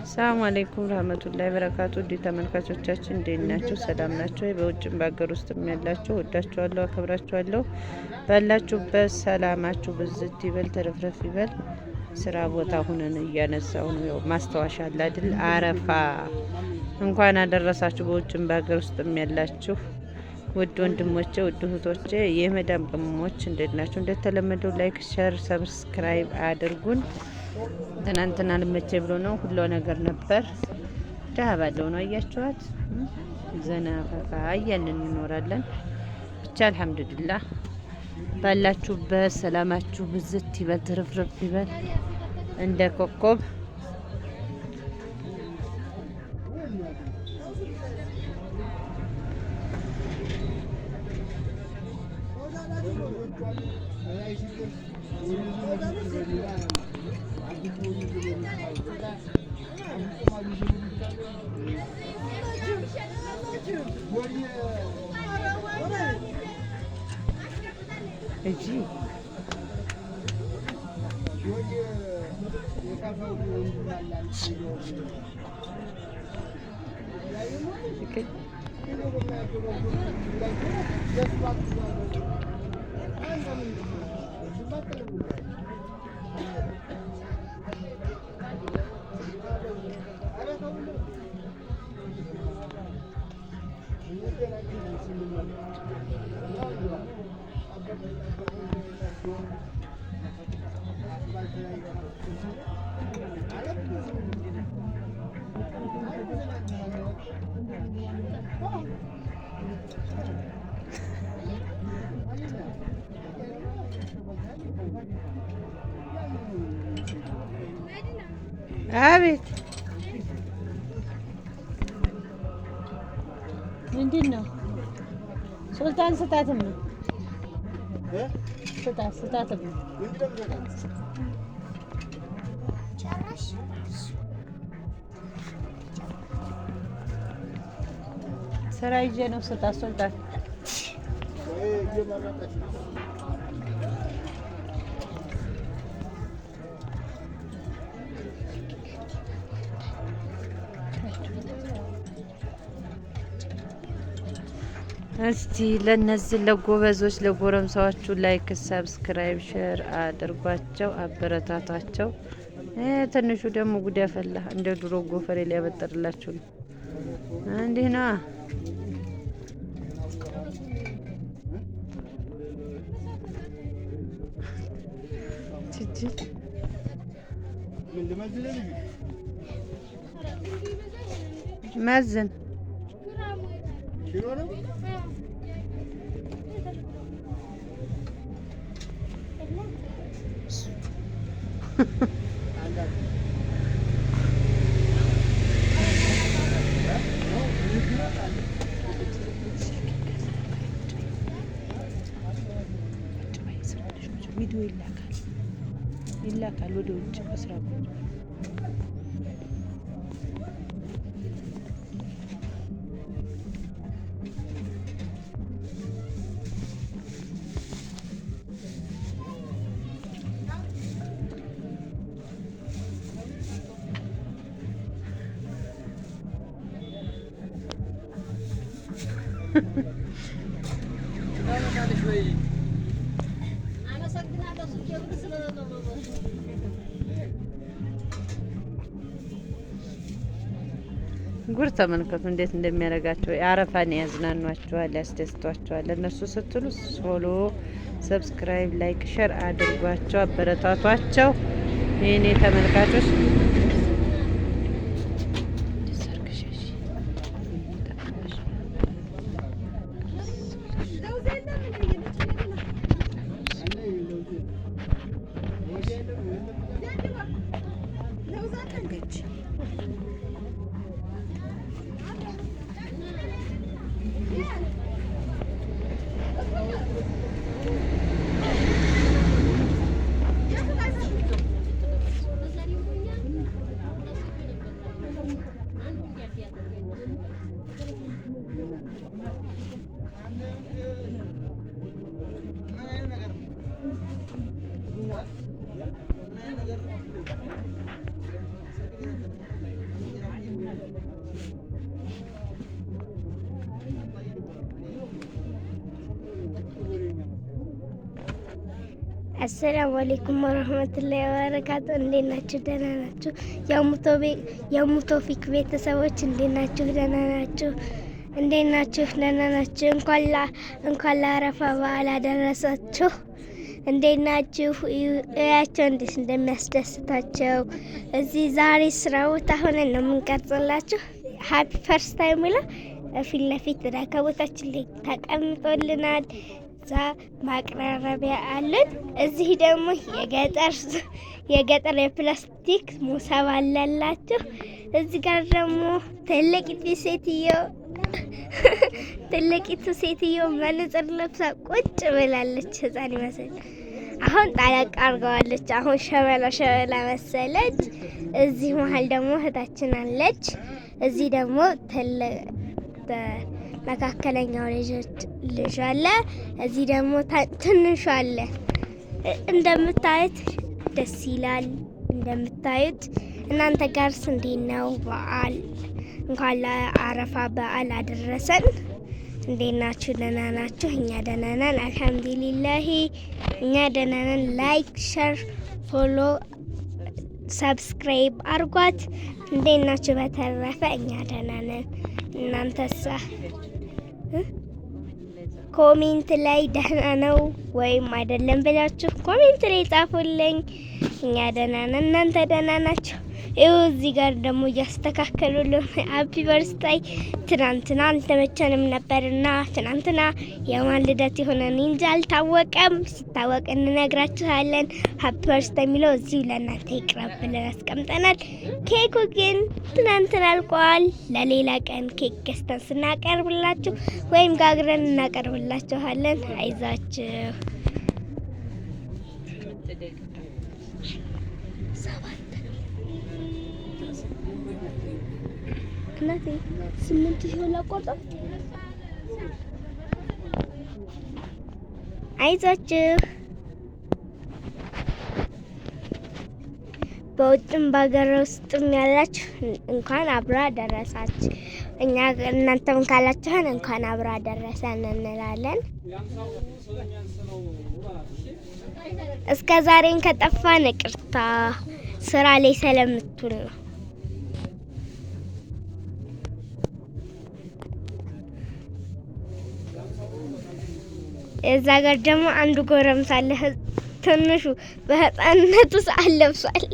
ሰላም አለይኩም ረህመቱላሂ በረካቱ ዲ ተመልካቾቻችን እንዴት ናችሁ? ሰላም ናችሁ? በውጭም በሀገር ውስጥም ያላችሁ ወዳችኋለሁ፣ አከብራችኋለሁ። ባላችሁበት ሰላማችሁ ብዝት ይበል፣ ተረፍረፍ ይበል። ስራ ቦታ ሁነን እያነሳሁ ነው። ያው ማስታወሻ አለ አይደል? አረፋ እንኳን አደረሳችሁ። በውጭም በሀገር ውስጥም ያላችሁ ውድ ወንድሞቼ፣ ውድ እህቶቼ፣ የመዳም ቅመሞች እንዴት ናችሁ? እንደተለመደው ላይክ፣ ሸር፣ ሰብስክራይብ አድርጉን። ትናንትና ልመቼ ብሎ ነው ሁሉ ነገር ነበር። ደሃ ባለው ነው አያችኋት። ዘና ፈካ እያልን እንኖራለን። ብቻ አልሐምዱሊላህ። ባላችሁበት ሰላማችሁ ብዝት ይበል፣ ትርፍርፍ ይበል እንደ ኮከብ። እጂ አቤት ምንድን ነው? ሱልጣን ስጣትም ነው ስጣትም ነው። ስራ ይዤ ነው። ስጣት ሱልጣን። እስቲ ለነዚህ ለጎበዞች ለጎረምሳዎቹ ላይክ፣ ሰብስክራይብ፣ ሼር አድርጓቸው፣ አበረታታቸው። ትንሹ ደግሞ ጉድ ያፈላ እንደ ድሮ ጎፈሬ ሊያበጥርላችሁ ነው። እንዲህ ነው። መዝን ቪዲዮ ይላካል ወደ ውጭ መስራት ነው። ጉር ተመልከቱ እንዴት እንደሚያደርጋቸው። የአረፋን ያዝናኗቸዋል፣ ያስደስቷቸዋል። እነሱ ስትሉ ፎሎ፣ ሰብስክራይብ፣ ላይክ፣ ሸር አድርጓቸው፣ አበረታቷቸው የኔ ተመልካቾች። አሰላሙ አለይኩም ወራህመቱላሂ ወበረካቱ። እንዴት ናችሁ? ደህና ናችሁ? የሙቶፊክ ቤተሰቦች እንዴት ናችሁ? ደህና ናችሁ? እንዴት ናችሁ? ደህና ናችሁ? እንኳን ለአረፋ በዓል አደረሳችሁ። እንዴት ናችሁ? እያቸው እንዴት እንደሚያስደስታቸው። እዚህ ዛሬ ስራ ቦታ ሆነን ነው የምንቀርጽላችሁ። ሀፒ ፈርስት ታይም ብላ ፊት ለፊት ረከቦታችን ላይ ተቀምጦልናል። እዛ ማቅረቢያ አለን። እዚህ ደግሞ የገጠር የፕላስቲክ ሙሰብ አለላችሁ። እዚህ ጋር ደግሞ ትልቂቱ ሴትዮ መነጽር ለብሳ ቁጭ ብላለች። ህፃን ይመስል አሁን ጣለቅ አድርገዋለች። አሁን ሸበላ መሰለች። እዚህ መሀል ደግሞ እህታችን አለች። እዚህ ደግሞ መካከለኛው ልጅ አለ። እዚህ ደግሞ ትንሹ አለ። እንደምታዩት ደስ ይላል። እንደምታዩት እናንተ ጋርስ እንዴት ነው በዓል? እንኳን ለአረፋ በዓል አደረሰን። እንዴት ናችሁ? ደህና ናችሁ? እኛ ደህና ነን አልሐምዱሊላህ። እኛ ደህና ነን። ላይክ፣ ሼር፣ ፎሎ፣ ሰብስክራይብ አርጓት። እንዴት ናችሁ? በተረፈ እኛ ደህና ነን። እናንተሳ? ኮሜንት ላይ ደህና ነው ወይም አይደለም ብላችሁ ኮሜንት ላይ ጻፉልኝ። እኛ ደህና ነን። እናንተ ደህና ናችሁ? ይኸው እዚህ ጋር ደግሞ እያስተካከሉልን ሃፒ በርስታይ። ትናንትና አልተመቸንም ነበርና ትናንትና የማን ልደት የሆነን እንጂ አልታወቀም። ሲታወቅ እንነግራችኋለን። ሃፒ በርስታይ የሚለው እዚሁ ለእናንተ ይቅረብ ብለን አስቀምጠናል። ኬኩ ግን ትናንትና አልቋል። ለሌላ ቀን ኬክ ገዝተን ስናቀርብላችሁ ወይም ጋግረን እናቀርብላችኋለን። አይዛችሁ። እናቴ 8,000 ላቆርጠው። አይዛችሁ። በውጭም በሀገር ውስጥም ያላችሁ እንኳን አብራ ደረሳችሁ። እናንተም ካላችሁን እንኳን አብራ ደረሰን እንላለን። እስከ ዛሬን ከጠፋን ይቅርታ፣ ስራ ላይ ስለምትውል ነው። እዛ ጋር ደግሞ አንዱ ጎረምሳ አለ። ትንሹ በህፃንነቱ ሰዓት ለብሷል።